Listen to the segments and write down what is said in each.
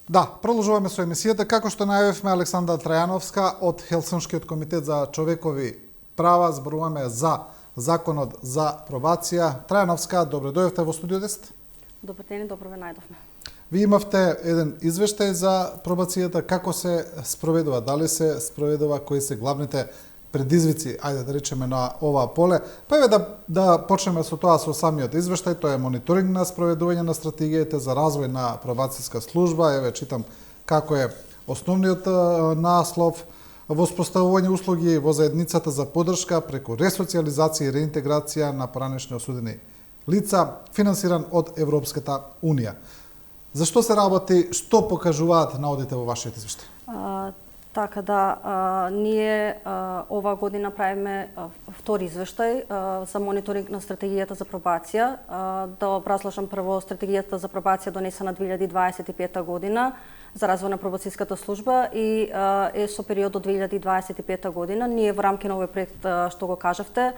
Да, продолжуваме со емисијата. Како што најавивме, Александра Трајановска од Хелсиншкиот комитет за човекови права, зборуваме за законот за пробација. Трајановска, добро дојдовте во студио 10. Добар ден и добро ве најдовме. Ви имавте еден извештај за пробацијата, како се спроведува, дали се спроведува, кои се главните предизвици, ајде да речеме, на оваа поле. Па еве да почнеме со тоа, со самиот извештај. Тоа е мониторинг на спроведување на стратегијата за развој на пробацијска служба. Еве читам како е основниот наслов: воспоставување услуги во заедницата за поддршка преку ресоцијализација и реинтеграција на поранешни осудени лица, финансиран од Европската Унија. Зашто се работи, што покажуваат наодите во вашиот извештај? Така да, ние оваа година правиме втори извештај за мониторинг на стратегијата за пробација. Да образложам прво стратегијата за пробација донесена 2025 година за развој на пробацијската служба и е со период до 2025 година. Ние во рамки на овој проект, што го кажавте,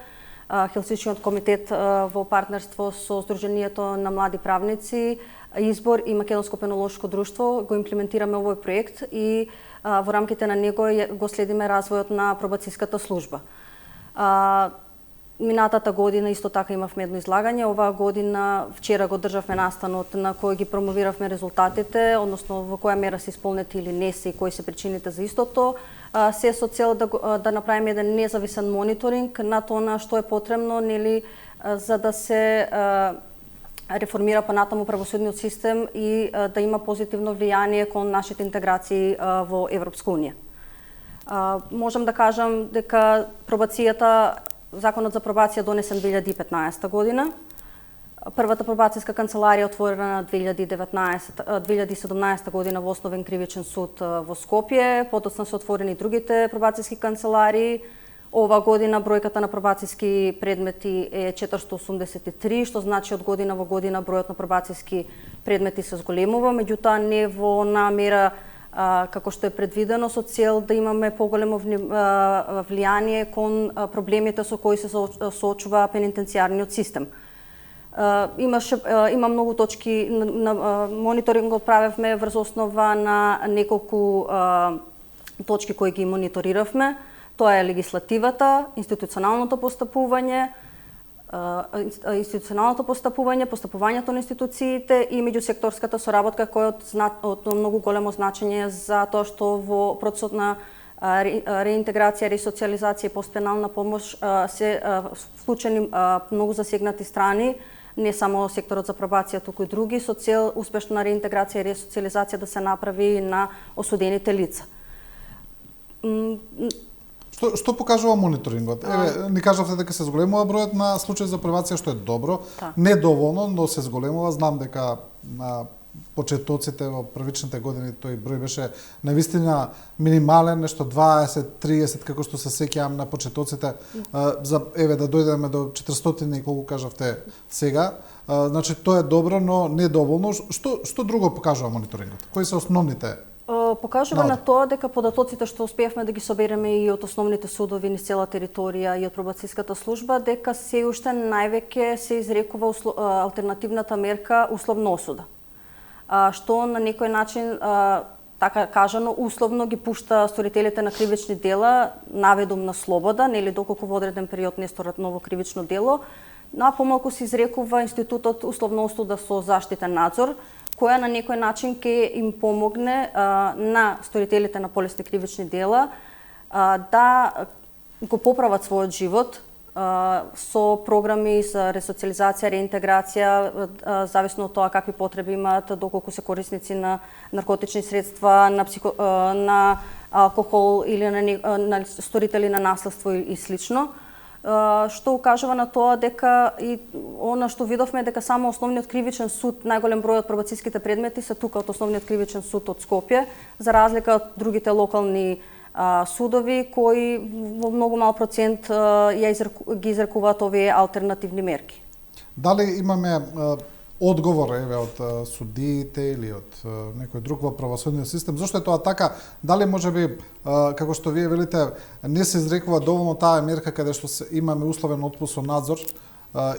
Хелсиншкиот комитет во партнерство со Сдруженијето на млади правници, Избор и Македонско пенолошко друштво го имплементираме овој проект и во рамките на него го следиме развојот на пробацијската служба. Минатата година исто така имавме едно излагање. Оваа година вчера го државме настанот на кој ги промовиравме резултатите, односно во која мера се исполнети или не се и кои се причините за истото. Се со цел да направиме еден независен мониторинг на тоа што е потребно, нели, за да се реформира понатаму правосудниот систем и да има позитивно влијание кон нашите интеграции во Европска Унија. Можам да кажам дека пробацијата, законот за пробација донесен 2015 година. Првата пробацијска канцеларија отворена 2017 година во Основен кривичен суд во Скопје, подоцна се отворени другите пробацијски канцеларии. Ова година бројката на пробацијски предмети е 483, што значи од година во година бројот на пробацијски предмети се зголемува, меѓутоа не во намера како што е предвидено, со цел да имаме поголемо влијание кон проблемите со кои се соочува пенитенцијарниот систем. Има многу точки на мониторингот правевме врз основа на неколку точки кои ги мониториравме. Тоа е легислативата, институционалното постапување, постапувањето на институциите и меѓусекторската соработка која е од многу големо значење за тоа што во процесот на реинтеграција, ресоциализација и постпенална помош се вклучени многу засегнати страни, не само секторот за пробација, туку и други, со цел успешна реинтеграција и ресоциализација да се направи на осудените лица. Што покажува мониторингот? Еве, ни кажавте дека се зголемува бројот на случаи за пробација, што е добро, недоволно, но се зголемува. Знам дека на почетоците во првичните години тој број беше навистина минимален, нешто 20-30, како што се сеќавам на почетоците, за еве да дојдеме до 400 и колку кажавте сега. Значи тоа е добро, но недоволно. Што друго покажува мониторингот? Кои се основните? Покажува на тоа дека податоците што успеавме да ги собереме и од основните судови низ цела територија и од пробацијската служба, дека се уште највеќе се изрекува алтернативната мерка условна осуда. Што на некој начин, така кажано, условно ги пушта сторителите на кривични дела наведум на слобода, нели доколку во одреден период не сторат ново кривично дело, на помалку се изрекува институтот условна осуда со заштитен надзор, која на некој начин ќе им помогне на сторителите на полесни кривични дела да го поправат својот живот со програми за ресоциализација, реинтеграција, зависно од тоа какви потреби имаат, доколку се корисници на наркотични средства, на алкохол или на сторители на наследство и слично. Што укажува на тоа дека и она што видовме дека само Основниот кривичен суд, најголем број од пробацијските предмети се тука од Основниот кривичен суд од Скопје, за разлика од другите локални судови кои во многу мал процент ги изрекуваат овие алтернативни мерки. Дали имаме одговор еве од судиите или од некој друг во правосудниот систем? Зошто е тоа така? Дали можеби, како што вие велите, не се изрекува доволно таа мерка каде што имаме условен отпуск со надзор,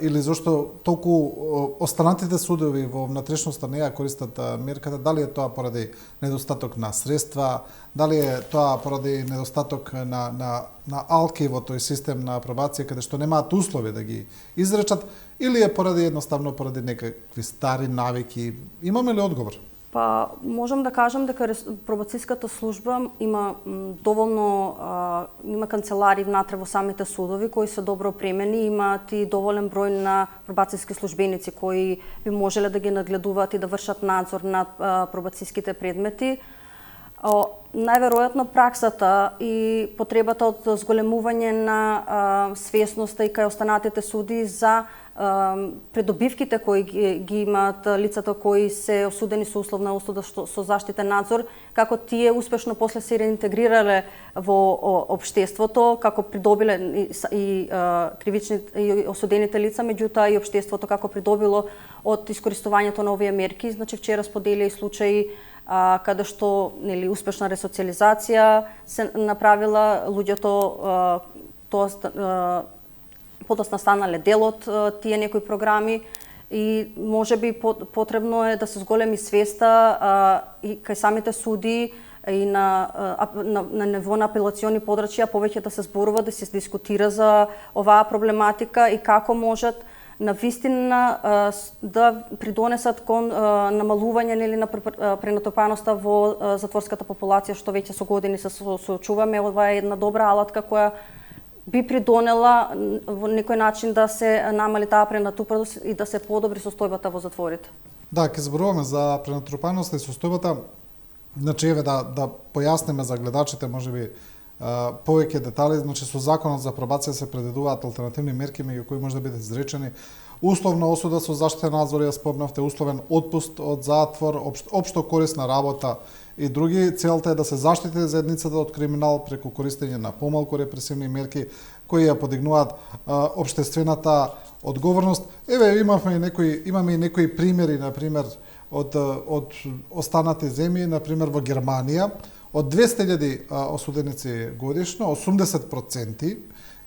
или зошто толку останатите судови во внатрешноста не ја користат мерката, дали е тоа поради недостаток на средства, дали е тоа поради недостаток на алки во тој систем на апробација каде што немаат услови да ги изречат, или е поради едноставно поради некакви стари навики? Имаме ли одговор? Па, можам да кажам дека пробацијската служба има доволно има канцелари внатре во самите судови кои се добро опремени, имаат и доволен број на пробацијски службеници кои би можеле да ги надгледуваат и да вршат надзор над пробацијските предмети. Најверојатно праксата и потребата од зголемување на свесноста и кај останатите суди за придобивките кои ги имаат лицата кои се осудени со условна осуда со заштитен надзор, како тие успешно после се реинтегрирале во општеството, како придобиле и кривични и осудените лица, меѓутоа и општеството како придобило од искористувањето на овие мерки. Значи вчера споделија и случаи каде што успешна ресоциализација се направила, луѓето подоцна станале дел од тие некои програми и можеби потребно е да се зголеми свеста и кај самите суди и на ниво на апелациони подрачја повеќе да се зборува, да се дискутира за оваа проблематика и како можат на вистина да придонесат кон намалување на пренатрпаноста во затворската популација, што веќе со години се соочуваме. Ова е една добра алатка која би придонела во некој начин да се намали таа пренатрупаност и да се подобри состојбата во затворите. Да, ќе зборуваме за пренатрупаноста и состојбата. Значи, еве да појасниме за гледачите можеби повеќе детали. Значи, со законот за пробација се предвидуваат алтернативни мерки меѓу кои може да бидат изречени условна осуда со заштитен надзор, ја спомнавте, условен отпуст од затвор, општо корисна работа и други. Целта е да се заштити заедницата од криминал преку користење на помалку репресивни мерки кои ја подигнуваат општествената одговорност. Еве имаме и некои примери, на пример од останати земји, на пример во Германија, од 200.000 осуденици годишно, 80%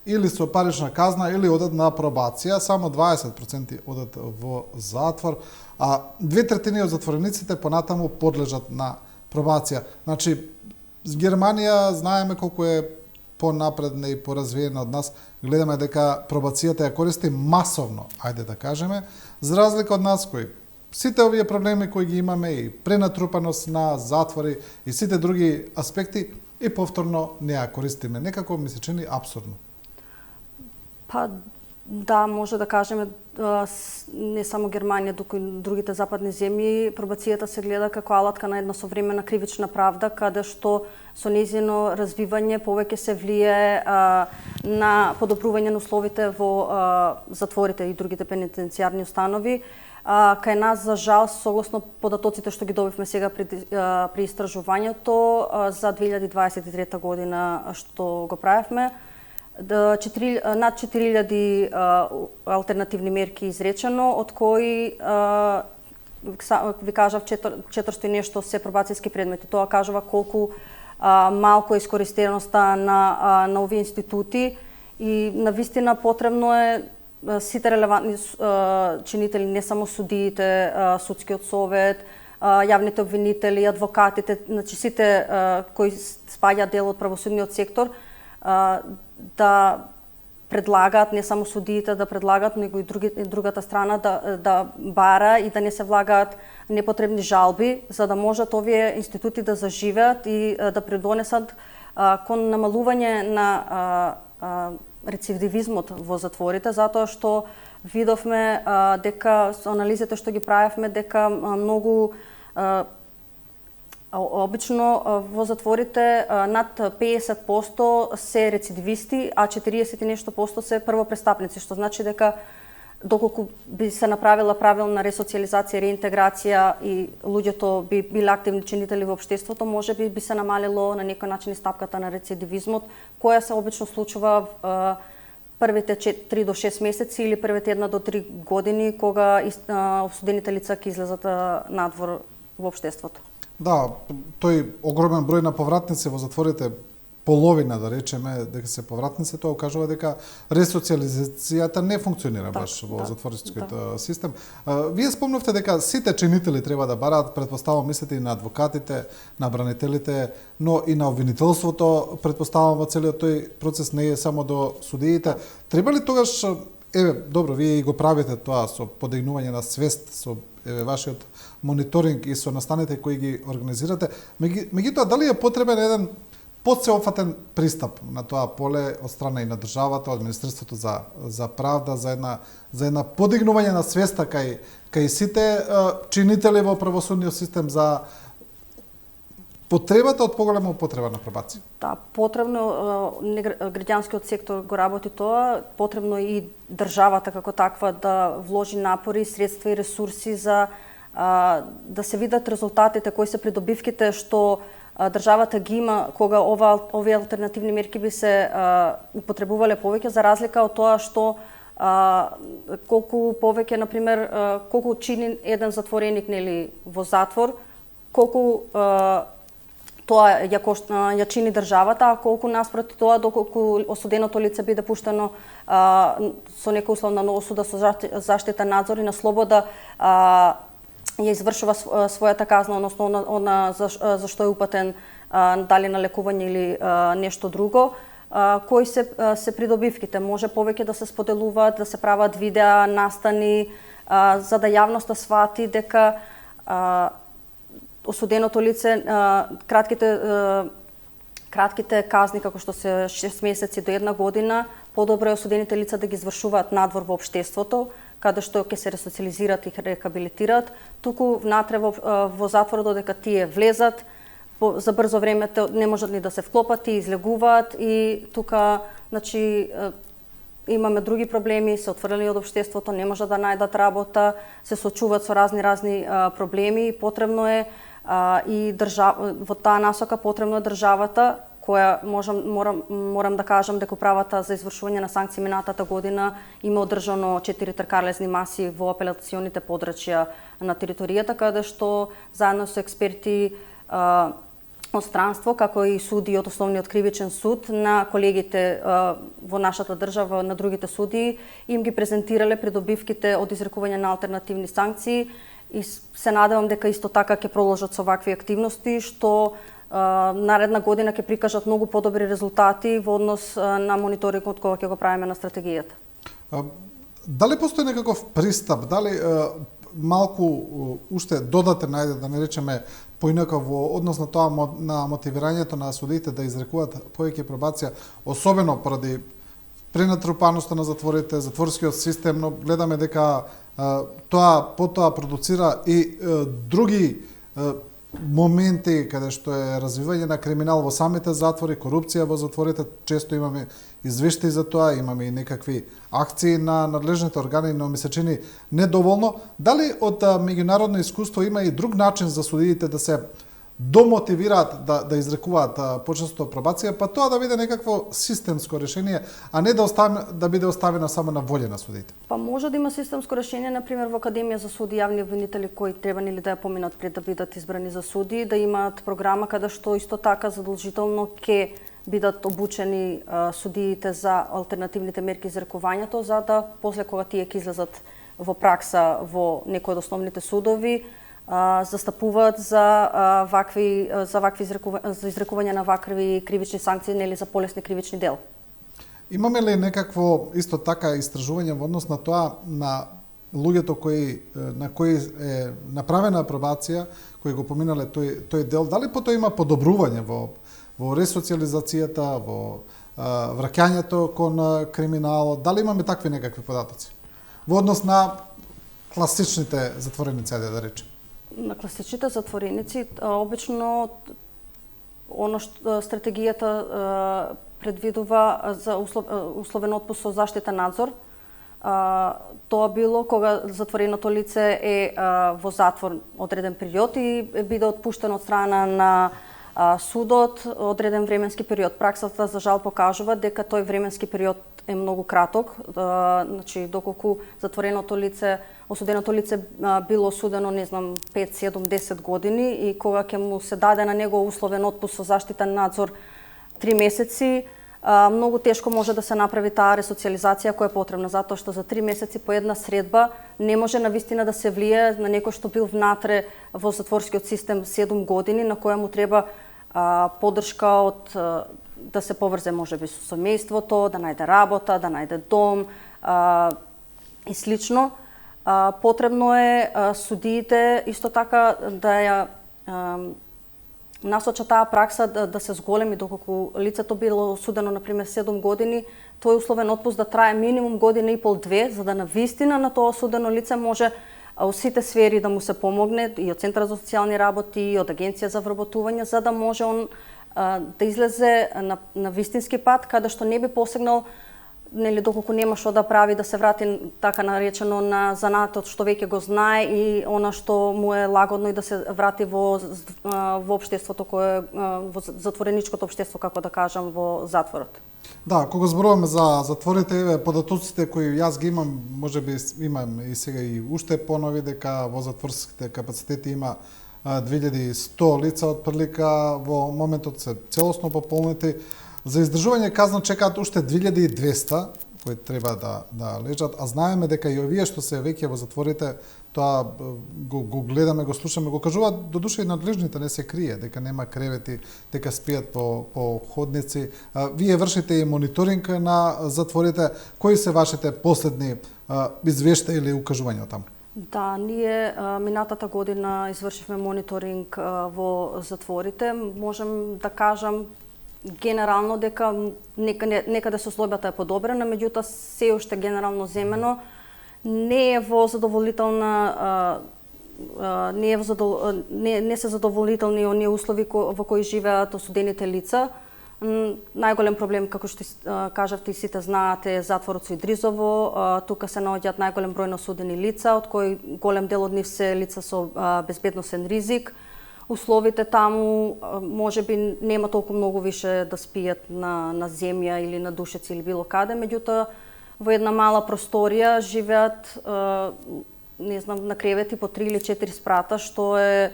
или со парична казна или одат на пробација, само 20% одат во затвор, а 2/3 од затворениците понатаму подлежат на пробација. Значи, Германија знаеме колку е понапредна и поразвиена од нас. Гледаме дека пробацијата ја користи масовно, ајде да кажеме, за разлика од нас кои сите овие проблеми кои ги имаме и пренатрупаност на затвори и сите други аспекти и повторно не ја користиме. Некако ми се чини апсурдно. Па да, може да кажеме не само Германија, туку и другите западни земји, пробацијата се гледа како алатка на една современа кривична правда, каде што со нејзино развивање повеќе се влие на подобрување на условите во затворите и другите пенитенцијарни установи. Кај нас, за жал, согласно податоците што ги добивме сега при истражувањето за 2023 година што го правевме, над 4.000 алтернативни мерки изречено, од кои ви кажав 400 и нешто се пробацијски предмети. Тоа кажува колку малку е искористеноста на овие институти и навистина потребно е сите релевантни чинители, не само судиите, судскиот совет, јавните обвинители, адвокатите, значи сите кои спаѓаат дел од правосудниот сектор, да предлагаат, не само судиите да предлагаат, него и другата страна да бара и да не се влагаат непотребни жалби, за да можат овие институти да заживеат и да придонесат кон намалување на рецидивизмот во затворите, затоа што видовме дека со анализите што ги правевме дека многу обично во затворите над 50% се рецидивисти, а 40 и нешто посто се првопрестапници, што значи дека доколку би се направила правилна ресоциализација, реинтеграција и луѓето би биле активни чинители во општеството, можеби би се намалило на некој начин и стапката на рецидивизмот, која се обично случува првите 3 до 6 месеци или првите 1 до 3 години кога осудените лица ќе излезат надвор во општеството. Да, тој огромен број на повратници во затворите половина, да речеме, дека се повратници, тоа кажува дека ресоциализацијата не функционира баш во затворскиот систем. Вие спомнавте дека сите чинители треба да бараат, предпоставам, мислите и на адвокатите, на бранителите, но и на обвинителството, предпоставам, во целиот тој процес не е само до судиите. Треба ли тогаш, добро, вие и го правите тоа со подигнување на свест, со вашиот мониторинг и со настаните кои ги организирате, меѓутоа дали е потребен еден подсеопфатен пристап на тоа поле од страна и на државата, од Министерството за правда, за една подигнување на свеста кај сите чинители во правосудниот систем за потребата од поголема употреба на пробација? Да, потребно, граѓанскиот сектор го работи тоа, потребно и државата како таква да вложи напори, средства и ресурси за да се видат резултатите, кои се придобивките што државата ги има кога овие алтернативни мерки би се употребувале повеќе, за разлика од тоа што колку повеќе, например, колку чини еден затвореник нели во затвор, колку тоа ја чини државата, а колку наспроти тоа доколку осуденото лице биде пуштено со нека условна осуда со заштита надзор и на слобода ја извршува својата казна, односно за што е упатен, дали на лекување или нешто друго, кои се придобивките. Може повеќе да се споделуваат, да се прават видеа, настани, за да јавноста свати дека осуденото лице, кратките казни, како што се 6 месеци до 1 година, подобро е осудените лица да ги извршуваат надвор во општеството, каде што ќе се ресоциализираат и рехабилитираат, туку внатре во затворот додека тие влезат, за брзо време не можат ни да се вклопат и излегуваат и тука, значи, имаме други проблеми, се отфрлени од општеството, не можат да најдат работа, се соочуваат со разни проблеми и потребно е и во таа насока потребно е државата која морам да кажам дека управата за извршување на санкции минатата година има одржано 4 тркалезни маси во апелационите подрачја на територијата, каде што заедно со експерти од странство, како и суди од Основниот кривичен суд, на колегите во нашата држава, на другите судии, им ги презентирале придобивките од изрекување на алтернативни санкции и се надевам дека исто така ќе продолжат со вакви активности, што наредна година ќе прикажат многу подобри резултати во однос на мониторингот кога ќе го правиме на стратегијата. Дали постои некаков пристап, дали малку уште додатен, најде да не речеме поинака во однос на тоа на мотивирањето на судиите да изрекуваат повеќе пробација, особено поради пренатрупаноста на затворите, затворскиот систем, но гледаме дека тоа продуцира и други моменти каде што е развивање на криминал во самите затвори, корупција во затворите, често имаме извештаи за тоа, имаме и некакви акции на надлежните органи, но ми се чини недоволно. Дали од меѓународно искуство има и друг начин за судиите да се домотивираат да изрекуваат почесто пробација, па тоа да биде некакво системско решение, а не да биде оставено само на волја на судиите? Па може да има системско решение, например во Академија за суди јавни обвинители кои треба нели да ја поминат пред да бидат избрани за суди, да имаат програма каде што исто така задолжително ќе бидат обучени судиите за алтернативните мерки изрекувањето, за да после кога тие ќе излезат во пракса во некои од основните судови, застапуваат за изрекување на вакви кривични санкции, нели за полесни кривични дела. Имаме ли некакво исто така истражување во однос на тоа на луѓето на кои е направена пробација, кои го поминале тој дел, дали потоа има подобрување во ресоциализацијата, во враќањето кон криминалот, дали имаме такви некакви податоци во однос на класичните затвореници, да речем? На класичните затвореници обично оно што стратегијата предвидува за условен отпуст со заштита надзор. Тоа било кога затвореното лице е во затвор одреден период и биде отпуштено од страна на судот одреден временски период. Праксата за жал покажува дека тој временски период е многу краток, значи доколку затвореното лице, осуденото лице било осудено, не знам, 5, 7, 10 години и кога ќе му се даде на него условен отпуст со заштитен надзор 3 месеци многу тешко може да се направи таа ресоциализација која е потребна, затоа што за 3 месеци по една средба не може навистина да се влие на некој што бил внатре во затворскиот систем 7 години, на која му треба поддршка од да се поврзе можеби со семејството, да најде работа, да најде дом и слично. Потребно е судиите исто така да ја насоча таа пракса да се зголеми, доколку лицето било осудено на пример 7 години, тој условен отпуст да трае минимум година и пол, 2, за да навистина на тоа осудено лице може во сите сфери да му се помогне и од Центар за социјални работи и од Агенција за вработување, за да може он да излезе на вистински пат, каде што не би посегнал, нели, доколку нема што да прави, да се врати така наречено на занатот што веќе го знае и она што му е лагодно и да се врати во општеството кое во затвореничкото општество, како да кажам, во затворот. Да, кога зборуваме за затворите, податоците кои јас ги имам, можеби имам и сега и уште понови, дека во затворските капацитети има 2100 лица од прилика, во моментот се целосно пополнети. За издржување казна чекаат уште 2200 кои треба да лежат, а знаеме дека и овие што се веќе во затворите, тоа го гледаме, го слушаме, го кажуваат додуша и надлежните, не се крие, дека нема кревети, дека спијат по ходници. Вие вршите и мониторинг на затворите. Кои се вашите последни извештаи или укажувања таму? Да, ние минатата година извршивме мониторинг во затворите. Можем да кажам генерално дека некаде сословијата е подобрена, меѓутоа се уште генерално земено не е во задоволителна не се задоволителни оние услови во кои живеат осудените лица. Најголем проблем, како што кажавте и сите знаате, е затворот со Идризово. Тука се наоѓаат најголем број на осудени лица, од кои голем дел од нив се лица со безбедносен ризик. Условите таму можеби нема толку многу више да спијат на земја или на душеци или било каде, меѓутоа во една мала просторија живеат не знам, на кревети по 3 или 4 спрата, што е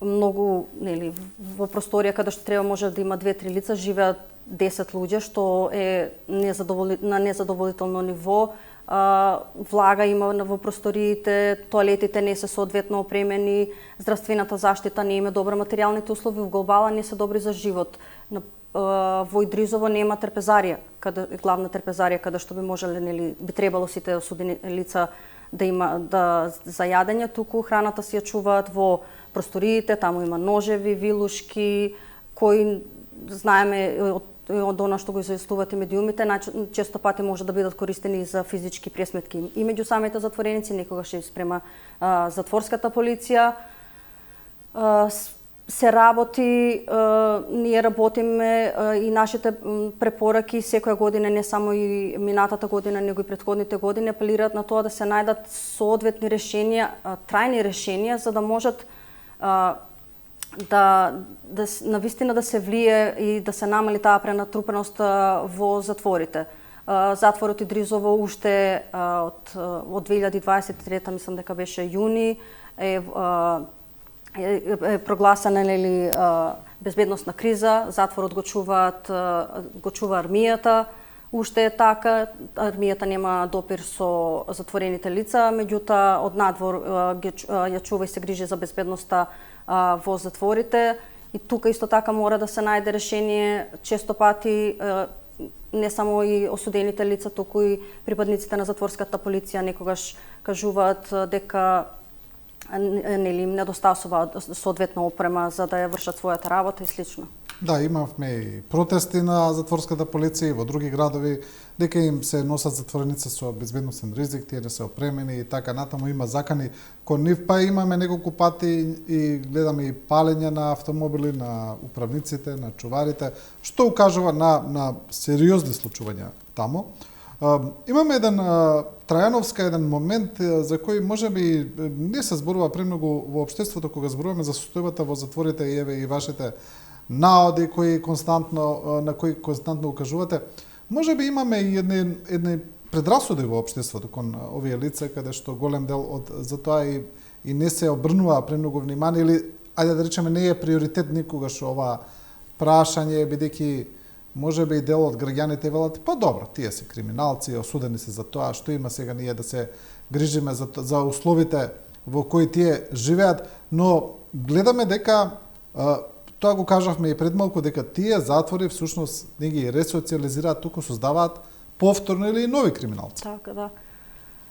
многу, нели, во просторија каде што треба може да има 2-3 лица, живеат 10 луѓе, што е на незадоволително ниво. Влага има во просториите, тоалетите не се соодветно опремени, здравствената заштита не има добра, материјалните услови во глобала не се добри за живот. Во Идризово нема трпезарија, главна трпезарија каде што би можеле, нели, би требало сите осудени лица да за јадење, туку храната си ја чуваат во просториите, таму има ножеви, вилушки, кои знаеме од она што го известуваат и медиумите, често пати може да бидат користени за физички пресметки и меѓу самите затвореници, некогаш и спрема затворската полиција. Се работи, ние работиме и нашите препораки секоја година, не само и минатата година, него и претходните години, апелираат на тоа да се најдат соодветни решенија, трајни решенија, за да можат навистина да се влие и да се намали таа пренатрупаност во затворите. Затворот Идризово уште од 2023, мислам дека беше јуни, е прогласена, нели, безбедносна криза. Затворот го чува армијата. Уште е така, армијата нема допир со затворените лица, меѓутоа од надвор ја чува и се грижи за безбедноста во затворите. И тука исто така мора да се најде решение. Често пати не само и осудените лица, туку и припадниците на затворската полиција некогаш кажуваат дека нели им недостасува соодветна опрема за да ја вршат својата работа и слично. Да, имавме и протести на затворската полиција во други градови, дека им се носат затвореници со безбедносен ризик, тие не се опремени и така натаму, има закани кон нив, па имаме неколку пати и гледаме и палење на автомобили на управниците, на чуварите, што укажува на сериозни случувања таму. Имаме еден Трајановска, еден момент за кој можеби не се зборува премногу во општеството кога зборуваме за состојбата во затворите и еве и вашите наоди на кои константно укажувате. Можеби имаме и едни предрасуди во општеството кон овие лица, каде што голем дел од за тоа и не се обрнува премногу внимание или ајде да речеме не е приоритет никогаш ова прашање, бидејќи можеби и дел од граѓаните велат, па добро, тие се криминалци, осудени се за тоа, што има сега ние да се грижиме за условите во кои тие живеат, но гледаме дека тоа го кажавме и пред малку, дека тие затвори всушност не ги ресоциализираат, туку создаваат повторно или нови криминалци. Така, да.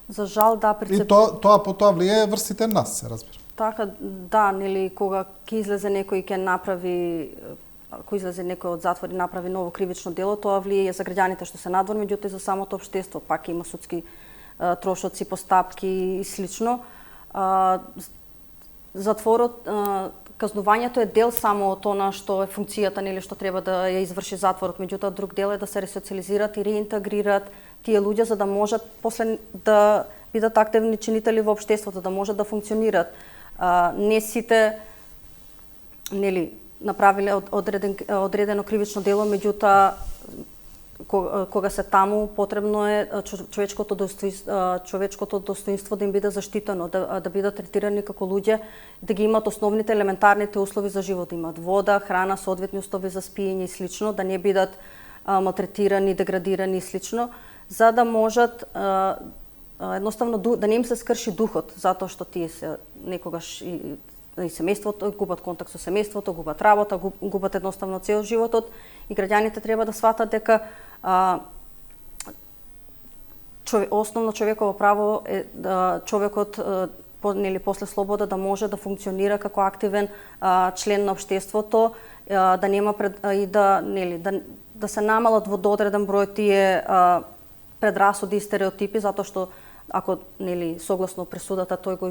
За жал, да, И тоа потоа влијае врз сите нас, се разбира. Така, да, нели, кога ќе излезе некој ќе направи, ако излезе некој од затвор и направи ново кривично дело, тоа влијае за граѓаните што се надвор, меѓутоа и за самото општество, пак има судски трошоци, постапки и слично. Затворот, казнувањето е дел само од она што е функцијата, нели, што треба да ја изврши затворот, меѓутоа друг дел е да се ресоциализираат и реинтегрираат тие луѓе за да можат после да бидат активни чинители во општеството, да можат да функционираат. Не сите, нели, направиле одредено кривично дело, меѓутоа кога се таму потребно е човечкото достоинство да им биде заштитено, да бидат третирани како луѓе, да ги имат основните елементарните услови за живот, да имат вода, храна, соодветни услови за спиење и слично, да не бидат малтретирани, деградирани и слично, за да можат едноставно да не им се скрши духот, затоа што тие се некогаш и семејството, губат контакт со семејството, губат работа, губат едноставно цел животот и граѓаните треба да сватат дека основно човеково право е да човекот после слобода да може да функционира како активен член на општеството, да нема и да се намалат во одреден број тие предрасуди и стереотипи, затоа што ако согласно пресудата тој го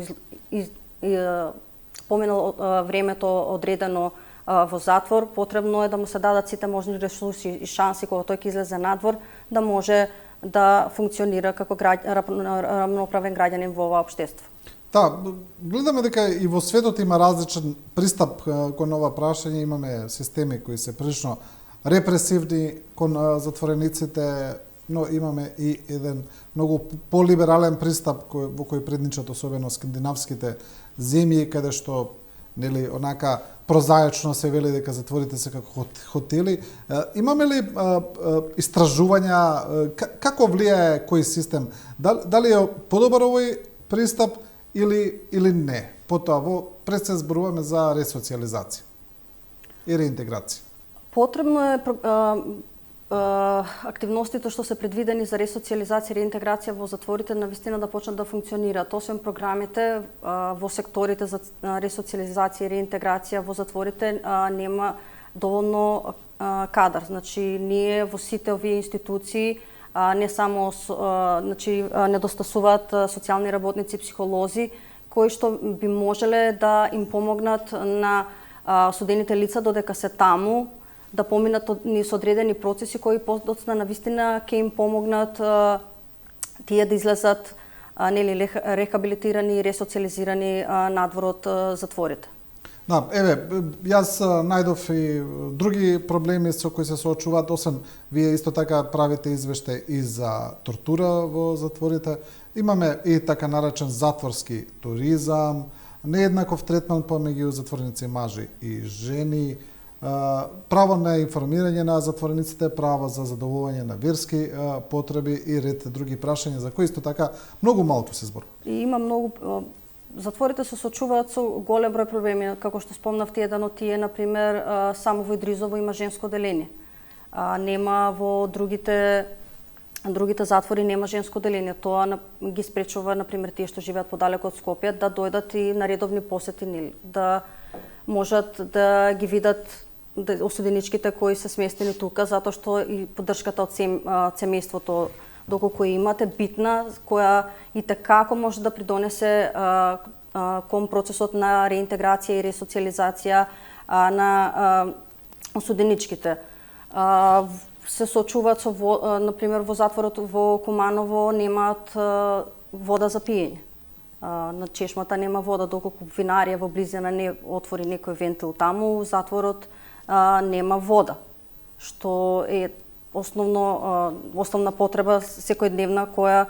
поминал времето одредено во затвор, потребно е да му се дадат сите можни ресурси и шанси кога тој ќе излезе надвор, да може да функционира како рамноправен граѓанин во ова општество. Да, гледаме дека и во светот има различен пристап кон ова прашање, имаме системи кои се прилично репресивни кон затворениците, но имаме и еден многу полиберален пристап во кој предничат особено скандинавските земји, каде што онака прозаично се вели дека затворите се како хотели. Имаме ли истражувања како влијае кој систем? Дали е подобар овој пристап или не? Потоа пред се зборуваме за ресоциализација и реинтеграција. Потребно е активностите што се предвидени за ресоциализација и реинтеграција во затворите навистина да почнат да функционираат. Освен програмите во секторите за ресоциализација и реинтеграција во затворите нема доволно кадар. Значи ние во сите овие институции не само недостасуваат социјални работници, психолози кои што би можеле да им помогнат на осудените лица додека се таму, да поминат низ одредени процеси кои подоцна навистина ќе им помогнат тие да излезат рехабилитирани и ресоциализирани надвор од затворите. Да, јас најдов и други проблеми со кои се соочуваат, освен вие исто така правите извештај и за тортура во затворите. Имаме и така наречен затворски туризам, нееднаков третман помеѓу затвореници мажи и жени, право на информирање на затворениците, право за задоволување на верски потреби и ред други прашања за кои исто така многу малку се зборува. И има многу затворите се соочуваат со голем број проблеми, како што спомнавте, еден од тие, например, само во Идризово има женско оделение. Нема во другите затвори нема женско оделение. Тоа ги спречува, например, тие што живеат подалеку од Скопје да дојдат и на редовни посети, да можат да ги видат осуденичките кои се сместени тука, затоа што и поддршката од семејството доколку имате битна, која и како може да придонесе кон процесот на реинтеграција и ресоциализација на осуденичките. Се соочуваат со, например, во затворот во Куманово немаат вода за пиење. На чешмата нема вода, доколку винарија во близина не отвори некој вентил таму, затворот нема вода, што е основна потреба секојдневна која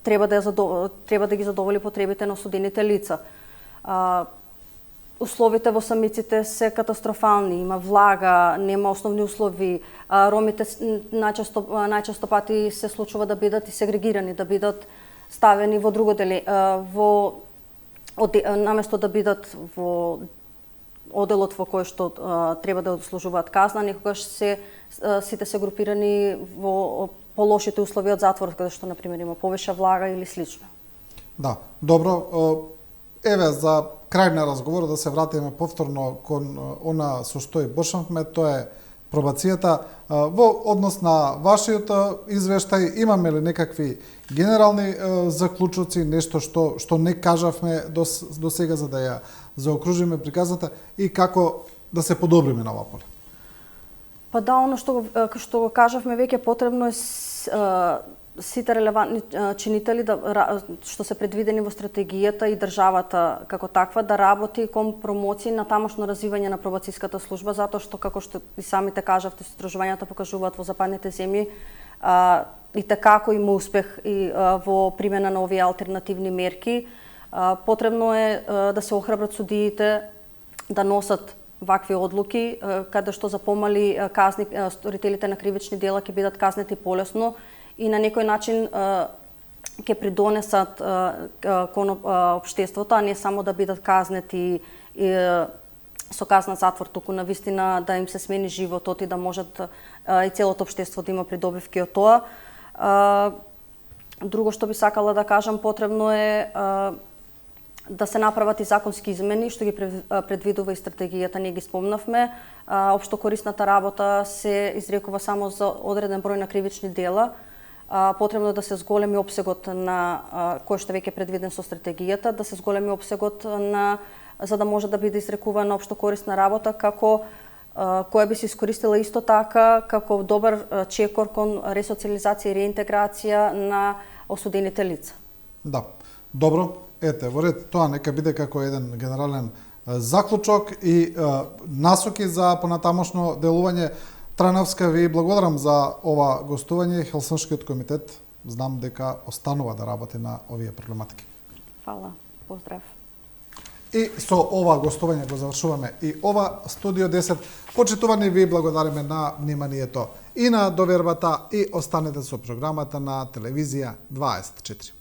треба да ги задоволи потребите на осудените лица. условите во самиците се катастрофални, има влага, нема основни услови. Ромите најчесто пати се случува да бидат и сегрегирани, да бидат ставени во друго наместо да бидат во оделот во кој што треба да одслужуваат казна, некогаш сите се групирани во полошите услови од затворот, каде што, например, има повеќе влага или слично. Да, добро. Еве, за крај на разговорот да се вратиме повторно кон она со што и почнавме, тоа е пробацијата. Во однос на вашиот извештај, имаме ли некакви генерални заклучоци, нешто што не кажавме до сега за да ја заокружиме приказната и како да се подобриме на ова поле? Па да, оно што го кажавме веќе, потребно е сите релевантни чинители што се предвидени во стратегијата и државата како таква да работи кон промоција на тамошно развивање на пробацијската служба, затоа што како што и самите кажавте, истражувањата покажуваат во западните земји и такако има успех и во примена на овие алтернативни мерки. Потребно е да се охрабрат судиите да носат вакви одлуки, каде што за помали казни сторителите на кривични дела ќе бидат казнети полесно и на некој начин ќе придонесат кон општеството, а не само да бидат казнети со казна затвор, туку навистина да им се смени животот и да можат и целото општество да има придобивки од тоа. Друго што би сакала да кажам, потребно е да се направат и законски измени, што ги предвидува и стратегијата, ние ги спомнавме. Општо корисната работа се изрекува само за одреден број на кривични дела. Потребно е да се зголеми опсегот на кој што веќе предвиден со стратегијата, да се зголеми опсегот за да може да биде изрекувана општо корисна работа која би се искористила исто така како добар чекор кон ресоциализација и реинтеграција на осудените лица. Да, добро. Ете, во ред тоа нека биде како еден генерален заклучок и насоки за понатамошно делување. Трајновска, ви благодарам за ова гостување. Хелсиншкиот комитет знам дека останува да работи на овие проблематики. Фала, поздрав. И со ова гостување го завршуваме и ова Студио 10. Почитувани, ви благодариме на вниманието и на довербата и останете со програмата на телевизија 24.